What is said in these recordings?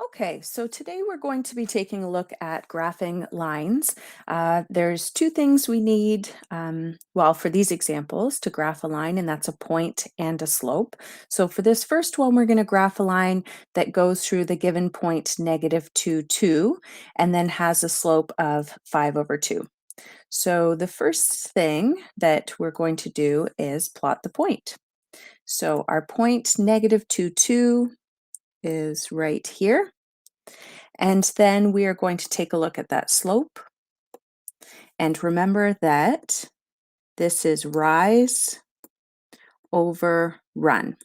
Okay, so today we're going to be taking a look at graphing lines. There's two things we need, well, for these examples to graph a line, and that's a point and a slope. So for this first one, we're going to graph a line that goes through the given point -2, 2, and then has a slope of 5/2. So the first thing that we're going to do is plot the point. So our point -2, 2 is right here. And then we are going to take a look at that slope. And remember that this is rise over run.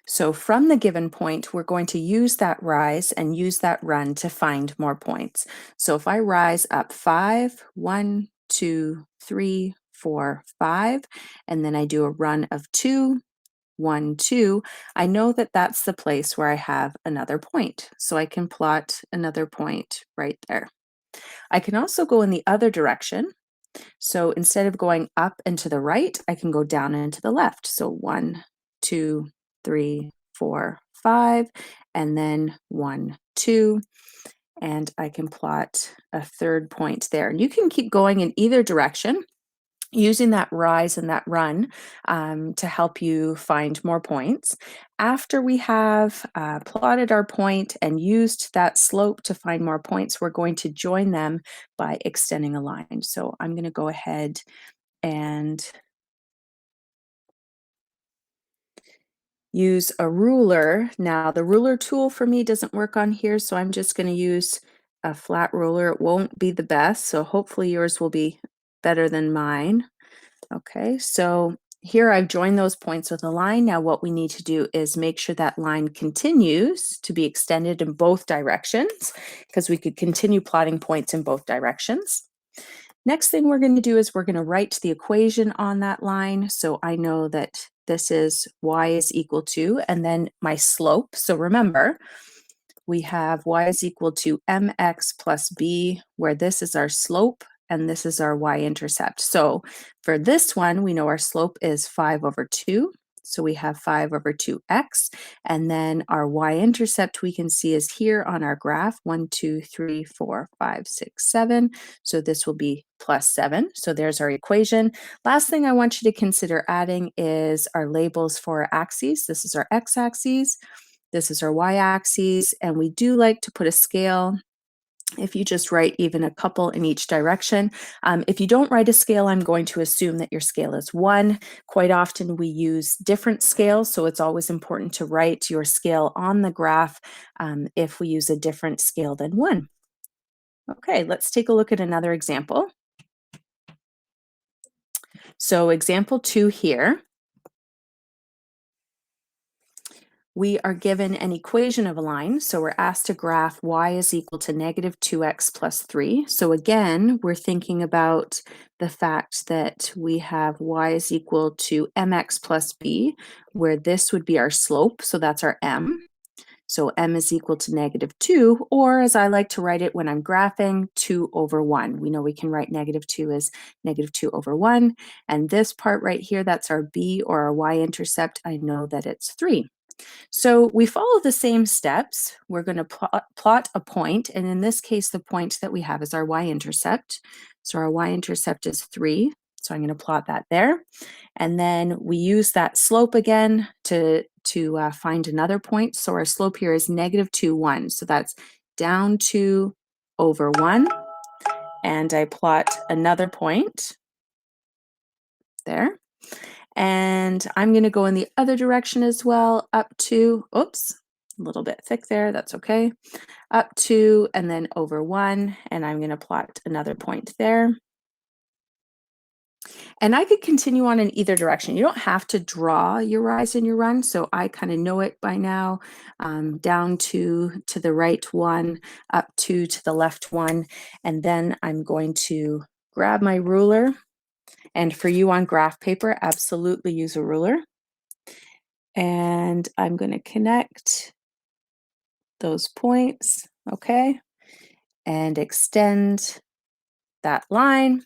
So from the given point, we're going to use that rise and use that run to find more points. So if I rise up 5, 1, 2, 3, 4, 5, and then I do a run of 2, 1, 2, I know that that's the place where I have another point. So I can plot another point right there. I can also go in the other direction. So instead of going up and to the right, I can go down and to the left. So 1, 2, 3, 4, 5, and then 1, 2. And I can plot a third point there. And you can keep going in either direction, using that rise and that run to help you find more points. After we have plotted our point and used that slope to find more points, we're going to join them by extending a line. So I'm going to go ahead and use a ruler. Now the ruler tool for me doesn't work on here, so I'm just going to use a flat ruler. It won't be the best, so hopefully yours will be better than mine. Okay, so here I've joined those points with a line. Now what we need to do is make sure that line continues to be extended in both directions, because we could continue plotting points in both directions. Next thing we're going to do is we're going to write the equation on that line. So I know that this is y is equal to, and then my slope. So remember, we have y is equal to mx plus b, where this is our slope and this is our y-intercept. So for this one, we know our slope is 5/2. So we have 5/2x. And then our y-intercept we can see is here on our graph, 1, 2, 3, 4, 5, 6, 7. So this will be +7. So there's our equation. Last thing I want you to consider adding is our labels for our axes. This is our x-axis. This is our y-axis, and we do like to put a scale if you just write even a couple in each direction. If you don't write a scale, I'm going to assume that your scale is 1. Quite often we use different scales, so it's always important to write your scale on the graph if we use a different scale than 1. Okay, let's take a look at another example. So example 2 here. We are given an equation of a line, so we're asked to graph y is equal to -2x plus 3. So again, we're thinking about the fact that we have y is equal to mx plus b, where this would be our slope, so that's our m. So m is equal to -2, or as I like to write it when I'm graphing, 2/1. We know we can write -2 as -2/1. And this part right here, that's our b, or our y-intercept. I know that it's 3. So we follow the same steps. We're going to plot a point, and in this case, the point that we have is our y-intercept. So our y-intercept is 3. So I'm going to plot that there. And then we use that slope again to find another point. So our slope here is -2, 1. So that's down 2/1. And I plot another point there. And I'm going to go in the other direction as well, up to, oops, a little bit thick there, that's okay, up to, and then over 1, and I'm going to plot another point there. And I could continue on in either direction. You don't have to draw your rise and your run, so I kind of know it by now. Down to the right 1, up to the left 1, and then I'm going to grab my ruler. And for you on graph paper, absolutely use a ruler. And I'm going to connect those points, okay, and extend that line.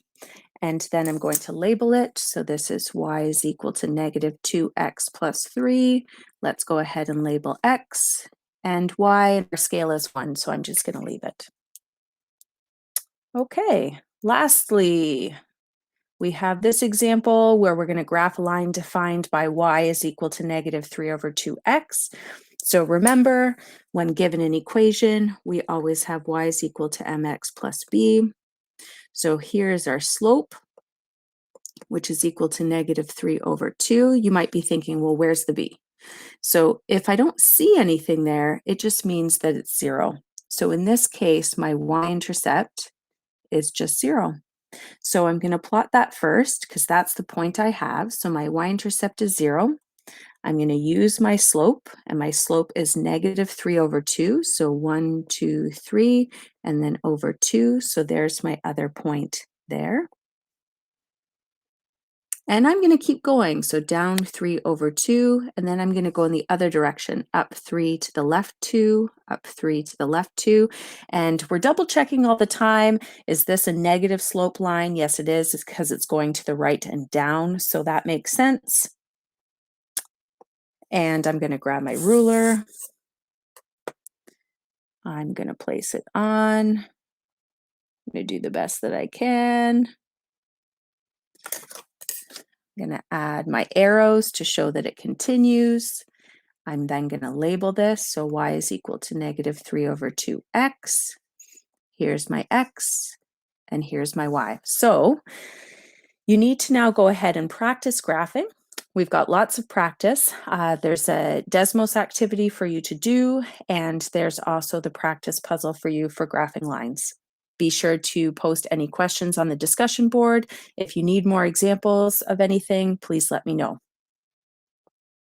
And then I'm going to label it. So this is y is equal to -2x plus 3. Let's go ahead and label x. and y, and our scale is 1, so I'm just going to leave it. Okay, lastly, we have this example where we're going to graph a line defined by y is equal to negative 3 over 2x. So remember, when given an equation, we always have y is equal to mx plus b. So here's our slope, which is equal to negative 3 over 2. You might be thinking, well, where's the b? So if I don't see anything there, it just means that it's 0. So in this case, my y-intercept is just 0. So I'm going to plot that first because that's the point I have. So my y-intercept is 0. I'm going to use my slope, and my slope is negative 3 over 2. So 1, 2, 3, and then over 2. So there's my other point there. And I'm going to keep going. So down 3 over 2, and then I'm going to go in the other direction, up 3 to the left 2, up 3 to the left 2. And we're double checking all the time. Is this a negative slope line? Yes, it is. It's because it's going to the right and down. So that makes sense. And I'm going to grab my ruler. I'm going to place it on. I'm going to do the best that I can. I'm going to add my arrows to show that it continues. I'm then going to label this. So y is equal to negative 3 over 2x. Here's my x, and here's my y. So you need to now go ahead and practice graphing. We've got lots of practice. There's a Desmos activity for you to do, and there's also the practice puzzle for you for graphing lines. Be sure to post any questions on the discussion board. If you need more examples of anything, please let me know.